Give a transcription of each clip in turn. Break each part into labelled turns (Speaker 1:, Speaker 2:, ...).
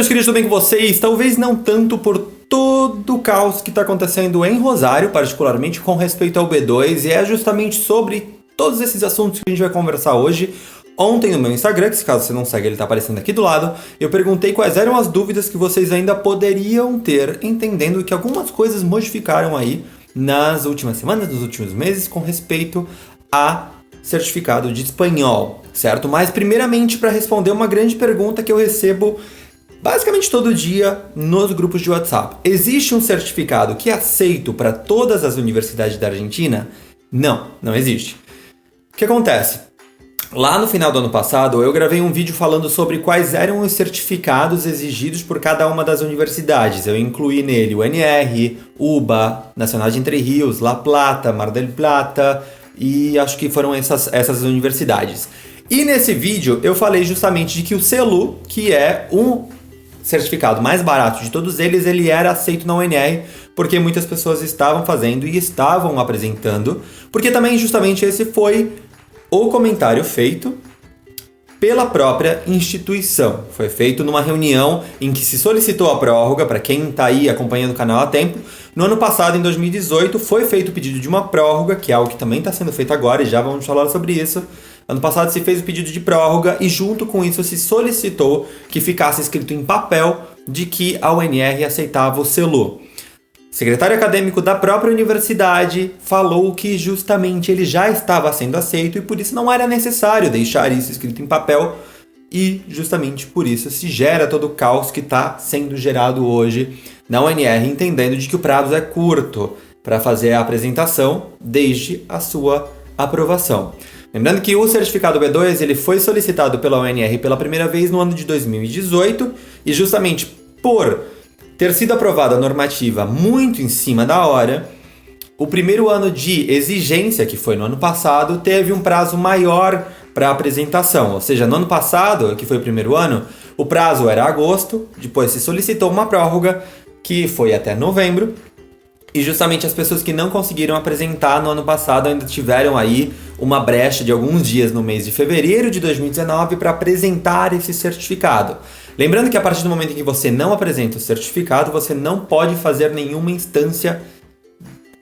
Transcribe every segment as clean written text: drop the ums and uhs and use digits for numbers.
Speaker 1: meus queridos, tudo bem com vocês? Talvez não tanto por todo o caos que está acontecendo em Rosário, particularmente com respeito ao B2, e é justamente sobre todos esses assuntos que a gente vai conversar hoje. Ontem no meu Instagram, que se caso você não segue, ele está aparecendo aqui do lado, eu perguntei quais eram as dúvidas que vocês ainda poderiam ter, entendendo que algumas coisas modificaram aí nas últimas semanas, nos últimos meses, com respeito a certificado de espanhol, certo? Mas primeiramente para responder uma grande pergunta que eu recebo basicamente todo dia nos grupos de WhatsApp. Existe um certificado que é aceito para todas as universidades da Argentina? Não, não existe. O que acontece? Lá no final do ano passado, eu gravei um vídeo falando sobre quais eram os certificados exigidos por cada uma das universidades. Eu incluí nele o NR, UBA, Nacional de Entre Rios, La Plata, Mar del Plata e acho que foram essas universidades. E nesse vídeo eu falei justamente de que o CELU, que é um certificado mais barato de todos eles, ele era aceito na UNR, porque muitas pessoas estavam fazendo e estavam apresentando, porque também justamente esse foi o comentário feito pela própria instituição. Foi feito numa reunião em que se solicitou a prórroga, para quem está aí acompanhando o canal há tempo. No ano passado, em 2018, foi feito o pedido de uma prórroga, que é algo que também está sendo feito agora, e já vamos falar sobre isso. Ano passado se fez o pedido de prórroga e junto com isso se solicitou que ficasse escrito em papel de que a UNR aceitava o CELU. O secretário acadêmico da própria universidade falou que justamente ele já estava sendo aceito e por isso não era necessário deixar isso escrito em papel e justamente por isso se gera todo o caos que está sendo gerado hoje na UNR, entendendo de que o prazo é curto para fazer a apresentação desde a sua aprovação. Lembrando que o certificado B2 ele foi solicitado pela UNR pela primeira vez no ano de 2018 e justamente por ter sido aprovada a normativa muito em cima da hora, o primeiro ano de exigência, que foi no ano passado, teve um prazo maior para apresentação. Ou seja, no ano passado, que foi o primeiro ano, o prazo era agosto, depois se solicitou uma prórroga, que foi até novembro, e justamente as pessoas que não conseguiram apresentar no ano passado ainda tiveram aí uma brecha de alguns dias no mês de fevereiro de 2019 para apresentar esse certificado. Lembrando que a partir do momento em que você não apresenta o certificado, você não pode fazer nenhuma instância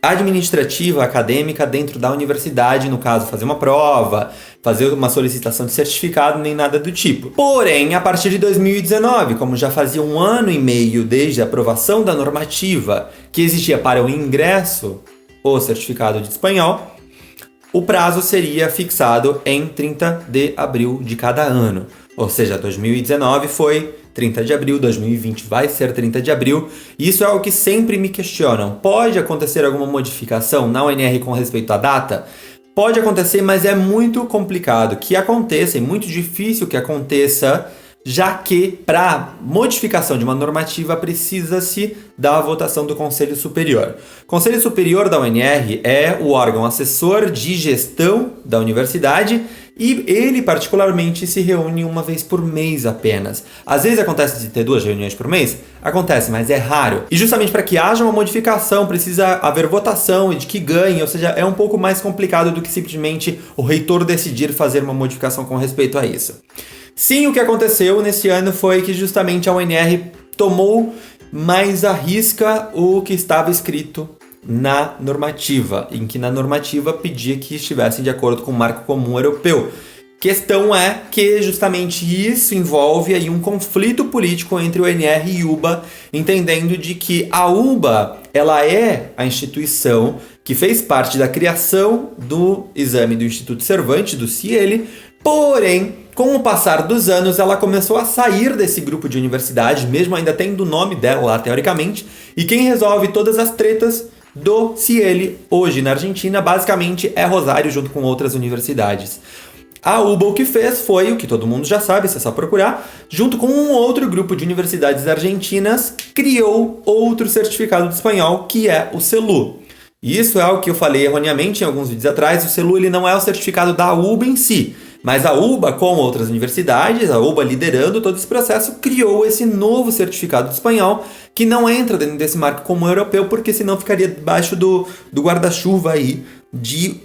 Speaker 1: administrativa, acadêmica dentro da universidade, no caso, fazer uma prova, fazer uma solicitação de certificado, nem nada do tipo. Porém, a partir de 2019, como já fazia um ano e meio desde a aprovação da normativa que exigia para o ingresso o certificado de espanhol, o prazo seria fixado em 30 de abril de cada ano. Ou seja, 2019 foi 30 de abril, 2020 vai ser 30 de abril. Isso é o que sempre me questionam. Pode acontecer alguma modificação na UNR com respeito à data? Pode acontecer, mas é muito complicado que aconteça e muito difícil que aconteça, já que para modificação de uma normativa precisa-se da votação do Conselho Superior. O Conselho Superior da UNR é o órgão assessor de gestão da universidade e ele particularmente se reúne uma vez por mês apenas. Às vezes acontece de ter 2 reuniões por mês? Acontece, mas é raro. E justamente para que haja uma modificação precisa haver votação e de que ganhe, ou seja, é um pouco mais complicado do que simplesmente o reitor decidir fazer uma modificação com respeito a isso. Sim, o que aconteceu nesse ano foi que justamente a UNR tomou mais à risca o que estava escrito na normativa, em que na normativa pedia que estivessem de acordo com o marco comum europeu. Questão é que justamente isso envolve aí um conflito político entre o NR e UBA, entendendo de que a UBA ela é a instituição que fez parte da criação do exame do Instituto Cervantes, do CIEL, porém, com o passar dos anos, ela começou a sair desse grupo de universidades, mesmo ainda tendo o nome dela lá, teoricamente, e quem resolve todas as tretas do CIEL hoje na Argentina, basicamente, é Rosário, junto com outras universidades. A UBA o que fez foi, o que todo mundo já sabe, se é só procurar, junto com um outro grupo de universidades argentinas, criou outro certificado de espanhol, que é o CELU. Isso é o que eu falei erroneamente em alguns vídeos atrás, o CELU ele não é o certificado da UBA em si, mas a UBA, com outras universidades, a UBA liderando todo esse processo, criou esse novo certificado de espanhol que não entra dentro desse marco comum europeu, porque senão ficaria debaixo do guarda-chuva aí de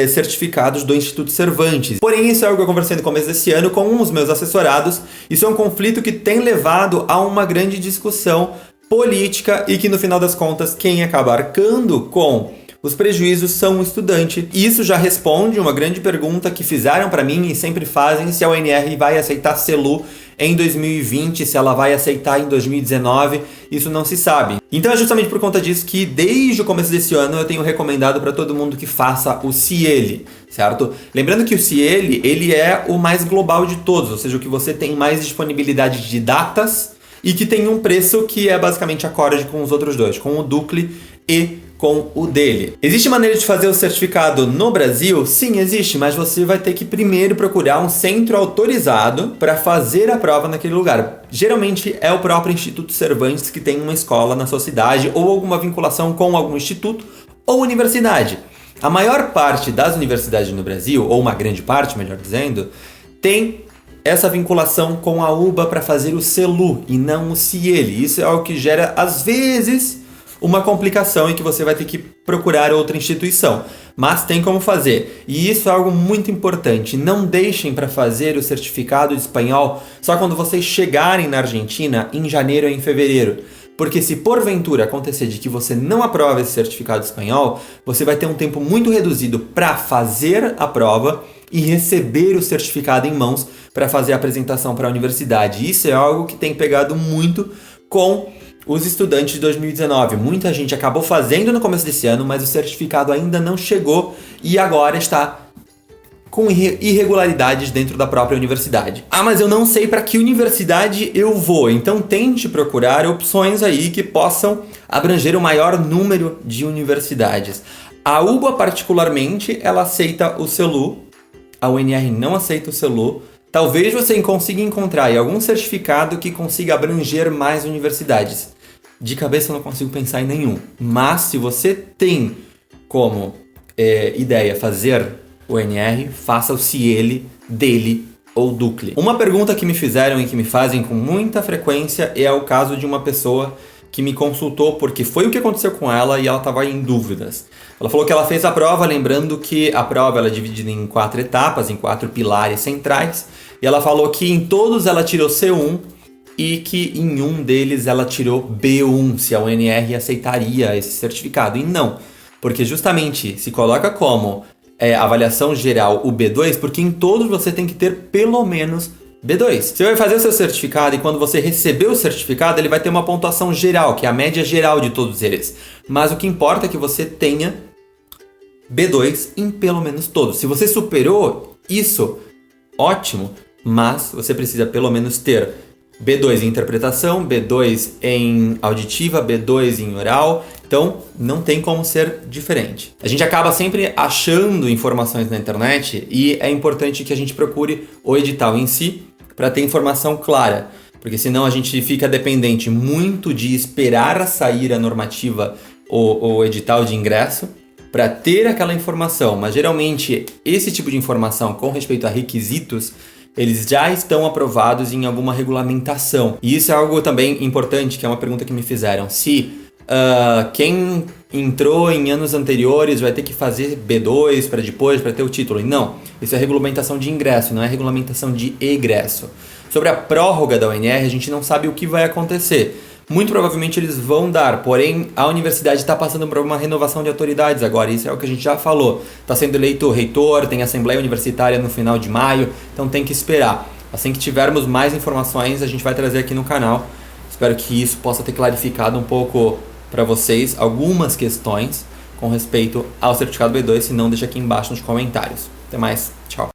Speaker 1: certificados do Instituto Cervantes. Porém, isso é algo que eu conversei no começo desse ano com os meus assessorados. Isso é um conflito que tem levado a uma grande discussão política e que, no final das contas, quem acaba arcando com os prejuízos são o estudante. E isso já responde uma grande pergunta que fizeram para mim e sempre fazem, se a UNR vai aceitar CELU em 2020, se ela vai aceitar em 2019, isso não se sabe. Então é justamente por conta disso que desde o começo desse ano eu tenho recomendado para todo mundo que faça o CIELE, certo? Lembrando que o CIELE, ele é o mais global de todos, ou seja, o que você tem mais disponibilidade de datas e que tem um preço que é basicamente acorde com os outros dois, com o Ducle e com o dele. Existe maneira de fazer o certificado no Brasil? Sim, existe, mas você vai ter que primeiro procurar um centro autorizado para fazer a prova naquele lugar. Geralmente é o próprio Instituto Cervantes que tem uma escola na sua cidade ou alguma vinculação com algum instituto ou universidade. A maior parte das universidades no Brasil, ou uma grande parte, melhor dizendo, tem essa vinculação com a UBA para fazer o CELU e não o CIELE. Isso é algo que gera, às vezes, uma complicação em que você vai ter que procurar outra instituição. Mas tem como fazer. E isso é algo muito importante. Não deixem para fazer o certificado de espanhol só quando vocês chegarem na Argentina em janeiro ou em fevereiro. Porque se porventura acontecer de que você não aprova esse certificado de espanhol, você vai ter um tempo muito reduzido para fazer a prova e receber o certificado em mãos para fazer a apresentação para a universidade. Isso é algo que tem pegado muito com os estudantes de 2019. Muita gente acabou fazendo no começo desse ano, mas o certificado ainda não chegou e agora está com irregularidades dentro da própria universidade. Ah, mas eu não sei para que universidade eu vou. Então tente procurar opções aí que possam abranger o maior número de universidades. A UBA particularmente, ela aceita o CELU. A UNR não aceita o CELU. Talvez você consiga encontrar aí algum certificado que consiga abranger mais universidades. De cabeça eu não consigo pensar em nenhum. Mas se você tem como ideia fazer o UNR, faça o CIELE, DELE ou Ducle. Uma pergunta que me fizeram e que me fazem com muita frequência é o caso de uma pessoa que me consultou porque foi o que aconteceu com ela e ela estava em dúvidas. Ela falou que ela fez a prova, lembrando que a prova ela é dividida em 4 etapas, em 4 pilares centrais, e ela falou que em todos ela tirou C1 e que em um deles ela tirou B1, se a UNR aceitaria esse certificado. E não, porque justamente se coloca como avaliação geral o B2, porque em todos você tem que ter pelo menos B2. Você vai fazer o seu certificado e quando você receber o certificado, ele vai ter uma pontuação geral, que é a média geral de todos eles. Mas o que importa é que você tenha B2 em pelo menos todos. Se você superou isso, ótimo, mas você precisa pelo menos ter B2 em interpretação, B2 em auditiva, B2 em oral. Então, não tem como ser diferente. A gente acaba sempre achando informações na internet e é importante que a gente procure o edital em si para ter informação clara, porque senão a gente fica dependente muito de esperar sair a normativa ou o edital de ingresso para ter aquela informação. Mas geralmente esse tipo de informação com respeito a requisitos eles já estão aprovados em alguma regulamentação. E isso é algo também importante, que é uma pergunta que me fizeram. Se quem entrou em anos anteriores vai ter que fazer B2 para depois, para ter o título. E não, isso é regulamentação de ingresso, não é regulamentação de egresso. Sobre a prórroga da UNR, a gente não sabe o que vai acontecer. Muito provavelmente eles vão dar, porém a universidade está passando por uma renovação de autoridades agora, isso é o que a gente já falou. Está sendo eleito reitor, tem assembleia universitária no final de maio, então tem que esperar. Assim que tivermos mais informações, a gente vai trazer aqui no canal. Espero que isso possa ter clarificado um pouco para vocês algumas questões com respeito ao certificado B2, se não, deixa aqui embaixo nos comentários. Até mais, tchau!